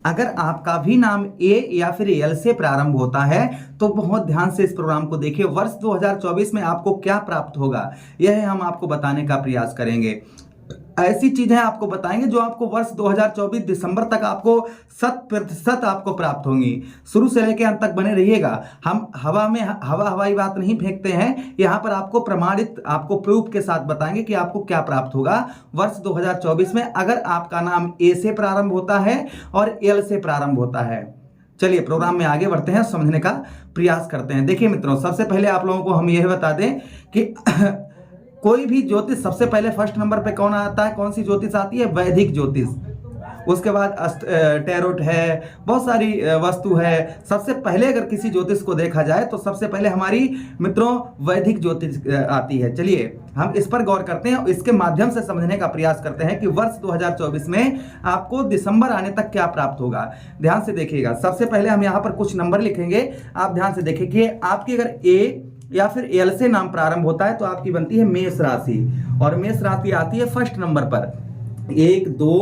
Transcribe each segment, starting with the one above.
अगर आपका भी नाम ए या फिर एल से प्रारंभ होता है तो बहुत ध्यान से इस प्रोग्राम को देखिए। वर्ष 2024 में आपको क्या प्राप्त होगा यह हम आपको बताने का प्रयास करेंगे। ऐसी चीजें आपको बताएंगे जो आपको वर्ष 2024 दिसंबर तक आपको 100% आपको प्राप्त होंगी। शुरू से लेकर अंत तक बने रहिएगा। हम हवाई बात नहीं फेंकते हैं, यहाँ पर आपको प्रमाणित, आपको प्रूफ के साथ बताएंगे कि आपको क्या प्राप्त होगा वर्ष 2024 में अगर आपका नाम ए से प्रारंभ होता है और एल से प्रारंभ होता है। चलिए प्रोग्राम में आगे बढ़ते हैं, समझने का प्रयास करते हैं। देखिए मित्रों, सबसे पहले आप लोगों को हम यह बता दें कि कोई भी ज्योतिष सबसे पहले फर्स्ट नंबर पे कौन आता है, कौन सी ज्योतिष आती है? वैदिक ज्योतिष। उसके बाद टैरोट है, बहुत सारी वस्तु है। सबसे पहले अगर किसी ज्योतिष को देखा जाए तो सबसे पहले हमारी मित्रों वैदिक ज्योतिष आती है। चलिए हम इस पर गौर करते हैं और इसके माध्यम से समझने का प्रयास करते हैं कि वर्ष 2024 में आपको दिसंबर आने तक क्या प्राप्त होगा। ध्यान से देखिएगा। सबसे पहले हम यहाँ पर कुछ नंबर लिखेंगे, आप ध्यान से देखिए कि आपकी अगर ए या फिर एल से नाम प्रारंभ होता है तो आपकी बनती है मेष राशि, और मेष राशि आती है फर्स्ट नंबर पर। 1 2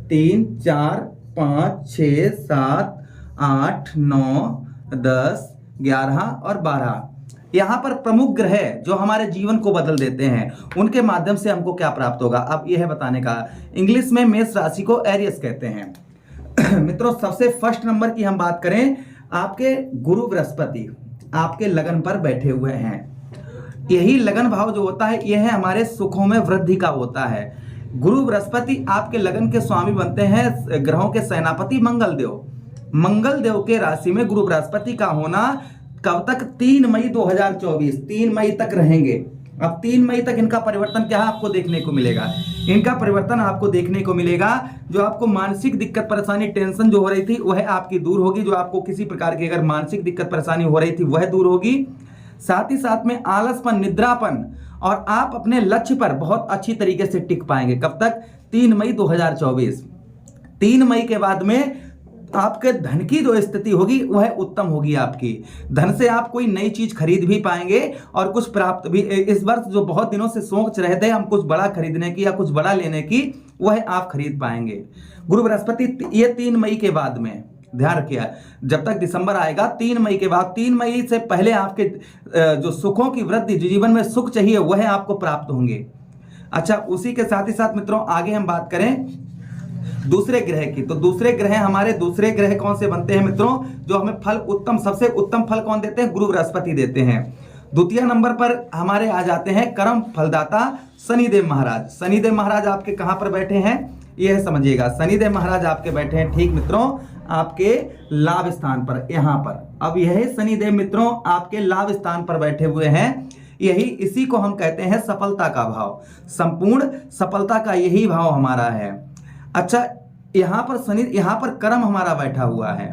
3 4 5 6 7 8 9 10 11 और 12 यहाँ पर प्रमुख ग्रह जो हमारे जीवन को बदल देते हैं उनके माध्यम से हमको क्या प्राप्त होगा अब यह है बताने का। इंग्लिश में मेष राशि को एरियस कहते हैं। मित्रों सबसे फर्स्ट नंबर की हम बात करें, आपके गुरु बृहस्पति आपके लगन पर बैठे हुए हैं। यही लगन भाव जो होता है यह है हमारे सुखों में वृद्धि का होता है। गुरु बृहस्पति आपके लगन के स्वामी बनते हैं, ग्रहों के सेनापति मंगल देव। मंगल देव के राशि में गुरु बृहस्पति का होना कब तक? 3 मई 2024, 3 मई तक रहेंगे। अब 3 मई तक इनका परिवर्तन क्या आपको देखने को मिलेगा? इनका परिवर्तन आपको देखने को मिलेगा, जो आपको मानसिक दिक्कत परेशानी टेंशन जो हो रही थी वह आपकी दूर होगी। जो आपको किसी प्रकार की अगर मानसिक दिक्कत परेशानी हो रही थी वह दूर होगी। साथ ही साथ में आलसपन, निद्रापन, और आप अपने लक्ष्य पर बहुत अच्छी तरीके से टिक पाएंगे। कब तक? 3 मई 2024। 3 मई के बाद में आपके धन की जो स्थिति होगी वह उत्तम होगी। आपकी धन से आप कोई नई चीज खरीद भी पाएंगे और कुछ प्राप्त भी। इस वर्ष जो बहुत दिनों से सोच रहे थे हम कुछ बड़ा खरीदने की या कुछ बड़ा लेने की, वह आप खरीद पाएंगे। गुरु बृहस्पति ये 3 मई के बाद में, ध्यान रखिए, जब तक दिसंबर आएगा 3 मई के बाद, 3 मई से पहले आपके जो सुखों की वृद्धि, जो जीवन में सुख चाहिए वह आपको प्राप्त होंगे। अच्छा, उसी के साथ ही साथ मित्रों आगे हम बात करें दूसरे ग्रह की, तो दूसरे ग्रह कौन से बनते हैं मित्रों? जो हमें फल उत्तम, सबसे उत्तम फल कौन देते हैं? गुरु बृहस्पति देते हैं। द्वितीय नंबर पर हमारे आ जाते हैं कर्म फलदाता शनिदेव महाराज। शनिदेव महाराज आपके कहां पर बैठे हैं यह समझिएगा। शनिदेव महाराज आपके बैठे हैं ठीक मित्रों आपके लाभ स्थान पर, यहां पर। अब यह शनिदेव मित्रों आपके लाभ स्थान पर बैठे हुए हैं। यही इसी को हम कहते हैं सफलता का भाव। संपूर्ण सफलता का यही भाव हमारा है। अच्छा, यहाँ पर कर्म हमारा बैठा हुआ है।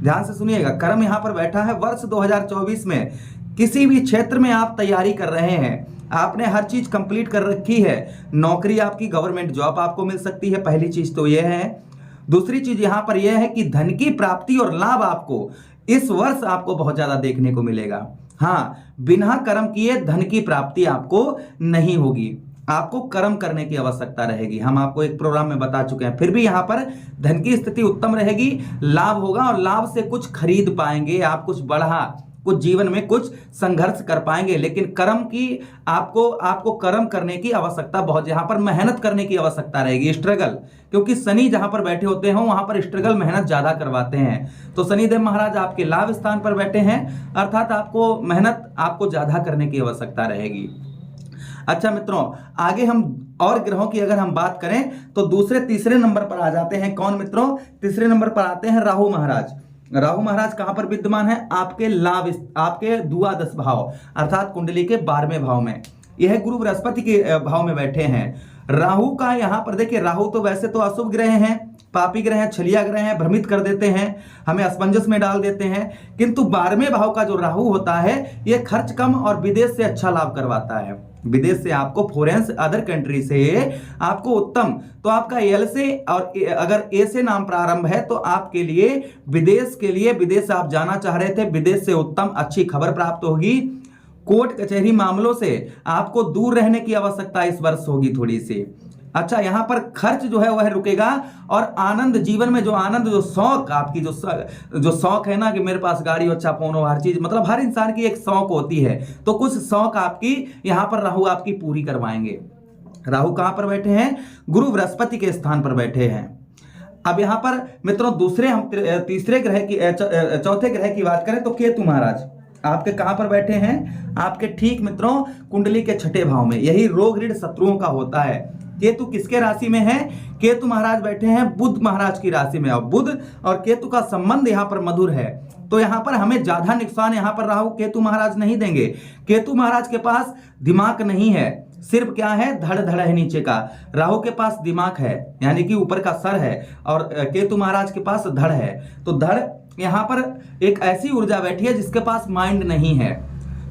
ध्यान से सुनिएगा, कर्म यहाँ पर बैठा है। वर्ष 2024 में किसी भी क्षेत्र में आप तैयारी कर रहे हैं, आपने हर चीज कंप्लीट कर रखी है, नौकरी आपकी, गवर्नमेंट जॉब आपको मिल सकती है। पहली चीज तो यह है। दूसरी चीज यहाँ पर यह है कि धन की प्राप्ति और लाभ आपको इस वर्ष आपको बहुत ज्यादा देखने को मिलेगा। हाँ, बिना कर्म किए धन की प्राप्ति आपको नहीं होगी, आपको कर्म करने की आवश्यकता रहेगी। हम आपको एक प्रोग्राम में बता चुके हैं। फिर भी यहाँ पर धन की स्थिति उत्तम रहेगी, लाभ होगा और लाभ से कुछ खरीद पाएंगे आप, कुछ जीवन में कुछ संघर्ष कर पाएंगे। लेकिन कर्म की आपको कर्म करने की आवश्यकता बहुत, यहाँ पर मेहनत करने की आवश्यकता रहेगी, स्ट्रगल, क्योंकि शनि जहां पर बैठे होते हैं वहां पर स्ट्रगल, मेहनत ज्यादा करवाते हैं। तो शनिदेव महाराज आपके लाभ स्थान पर बैठे हैं, अर्थात आपको मेहनत आपको ज्यादा करने की आवश्यकता रहेगी। अच्छा मित्रों, आगे हम और ग्रहों की अगर हम बात करें तो दूसरे तीसरे नंबर पर आ जाते हैं। कौन मित्रों? तीसरे नंबर पर आते हैं राहु महाराज। राहु महाराज कहां पर विद्यमान है? आपके द्वादश भाव अर्थात कुंडली के 12वें भाव में। यह गुरु बृहस्पति के भाव में बैठे हैं। राहु का यहाँ पर देखिए, राहु तो वैसे तो अशुभ ग्रह हैं, पापी ग्रह हैं, छलिया ग्रह हैं, भ्रमित कर देते हैं, हमें असमंजस में डाल देते हैं। किंतु 12वें भाव का जो राहु होता है यह खर्च कम और विदेश से अच्छा लाभ करवाता है। विदेश से आपको, फॉरेन अदर कंट्री से आपको उत्तम, तो आपका एल से और अगर ए से नाम प्रारंभ है तो आपके लिए विदेश आप जाना चाह रहे थे, विदेश से उत्तम अच्छी खबर प्राप्त होगी। कोर्ट कचहरी मामलों से आपको दूर रहने की आवश्यकता इस वर्ष होगी थोड़ी सी। अच्छा, यहाँ पर खर्च जो है वह रुकेगा, और आनंद, जीवन में जो आनंद, जो शौक आपकी, जो शौक है ना कि मेरे पास गाड़ी हो, अच्छा फोन हो, हर चीज, मतलब हर इंसान की एक शौक होती है, तो कुछ शौक आपकी यहाँ पर राहु आपकी पूरी करवाएंगे। राहु कहाँ पर बैठे हैं? गुरु बृहस्पति के स्थान पर बैठे हैं। अब यहाँ पर मित्रों तीसरे ग्रह की चौथे ग्रह की बात करें तो केतु महाराज आपके कहां पर बैठे हैं? आपके ठीक मित्रों कुंडली के छठे भाव में। यही रोग ऋण शत्रुओं का होता है। केतु किसके राशि में है? केतु महाराज बैठे हैं बुध महाराज की राशि में, और बुध और केतु का संबंध यहाँ पर मधुर है, तो यहाँ पर हमें ज्यादा नुकसान यहाँ पर राहु केतु महाराज नहीं देंगे। केतु महाराज के पास दिमाग नहीं है, सिर्फ क्या है? धड़ धड़ है नीचे का। राहु के पास दिमाग है, यानी कि ऊपर का सर है, और केतु महाराज के पास धड़ है। तो धड़ यहाँ पर एक ऐसी ऊर्जा बैठी है जिसके पास माइंड नहीं है,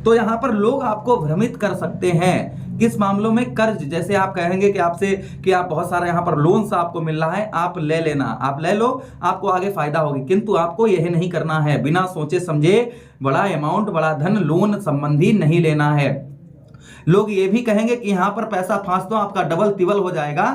तो यहाँ पर लोग आपको भ्रमित कर सकते हैं। किस मामलों में? कर्ज, जैसे आप कहेंगे कि आपसे कि आप बहुत सारा यहाँ पर लोन से आपको मिल रहा है, आप ले लेना, आप ले लो, आपको आगे फायदा होगी, किंतु आपको यह नहीं करना है। बिना सोचे समझे बड़ा अमाउंट, बड़ा धन लोन संबंधी नहीं लेना है। लोग ये भी कहेंगे कि यहाँ पर पैसा फांस दो आपका डबल तिबल हो जाएगा,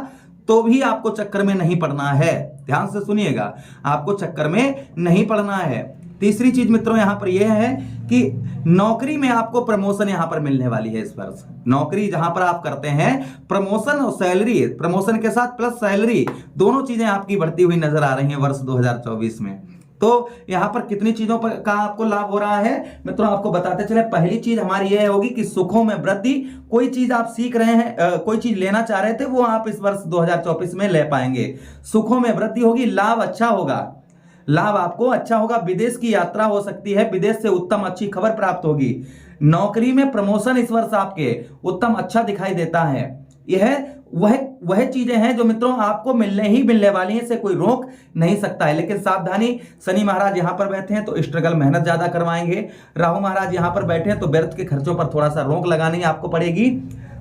तो भी आपको चक्कर में नहीं पड़ना है। ध्यान से सुनिएगा, आपको चक्कर में नहीं पड़ना है। तीसरी चीज मित्रों यहाँ पर यह है कि नौकरी में आपको प्रमोशन यहाँ पर मिलने वाली है इस वर्ष। नौकरी जहां पर आप करते हैं, प्रमोशन और सैलरी, प्रमोशन के साथ प्लस सैलरी, दोनों चीजें आपकी बढ़ती हुई नजर आ रही हैं वर्ष 2024 में। तो यहाँ पर कितनी चीजों पर का आपको लाभ हो रहा है मित्रों, आपको बताते चले। पहली चीज हमारी यह होगी कि सुखों में वृद्धि। कोई चीज आप सीख रहे हैं, कोई चीज लेना चाह रहे थे, वो आप इस वर्ष 2024 में ले पाएंगे। सुखों में वृद्धि होगी, लाभ अच्छा होगा, लाभ आपको अच्छा होगा। विदेश की यात्रा हो सकती है, विदेश से उत्तम अच्छी खबर प्राप्त होगी। नौकरी में प्रमोशन इस वर्ष आपके उत्तम अच्छा दिखाई देता है। यह वह चीजें हैं जो मित्रों आपको मिलने ही मिलने वाली हैं, इसे कोई रोक नहीं सकता है। लेकिन सावधानी, शनि महाराज यहां पर बैठे हैं तो स्ट्रगल, मेहनत ज्यादा करवाएंगे। राहु महाराज यहां पर बैठे हैं तो व्यर्थ के खर्चों पर थोड़ा सा रोक लगानी आपको पड़ेगी,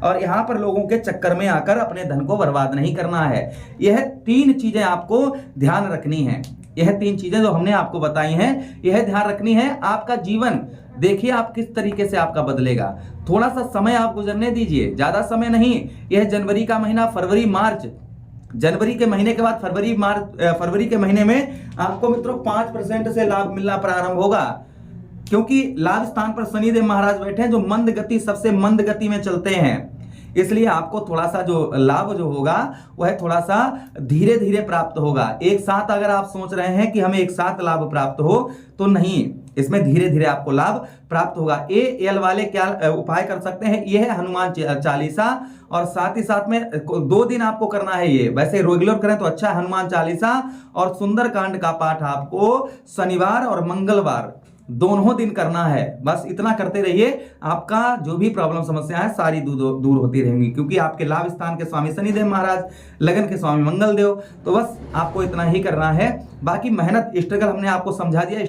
और यहां पर लोगों के चक्कर में आकर अपने धन को बर्बाद नहीं करना है। यह तीन चीजें आपको ध्यान रखनी है। यह तीन चीजें जो हमने आपको बताई हैं, यह ध्यान रखनी है। आपका जीवन देखिए आप किस तरीके से आपका बदलेगा। थोड़ा सा समय आप गुजरने दीजिए, ज्यादा समय नहीं। यह जनवरी का महीना, फरवरी मार्च, जनवरी के महीने के बाद फरवरी के महीने में आपको मित्रों 5% से लाभ मिलना प्रारंभ होगा, क्योंकि लाभ स्थान पर शनिदेव महाराज बैठे हैं जो मंद गति, सबसे मंद गति में चलते हैं। इसलिए आपको थोड़ा सा जो लाभ जो होगा वह थोड़ा सा धीरे धीरे प्राप्त होगा। एक साथ अगर आप सोच रहे हैं कि हमें एक साथ लाभ प्राप्त हो, तो नहीं, इसमें धीरे धीरे आपको लाभ प्राप्त होगा। एल वाले क्या उपाय कर सकते हैं? यह है हनुमान चालीसा, और साथ ही साथ में 2 दिन आपको करना है। ये वैसे रेगुलर करें तो अच्छा, हनुमान चालीसा और सुंदरकांड का पाठ आपको शनिवार और मंगलवार दोनों दिन करना है। बस इतना करते रहिए, आपका जो भी प्रॉब्लम समस्या है सारी दूर होती रहेंगी, क्योंकि आपके लाभ स्थान के स्वामी शनिदेव महाराज, लगन के स्वामी मंगल देव। तो बस आपको इतना ही करना है, बाकी मेहनत, स्ट्रगल हमने आपको समझा दिया।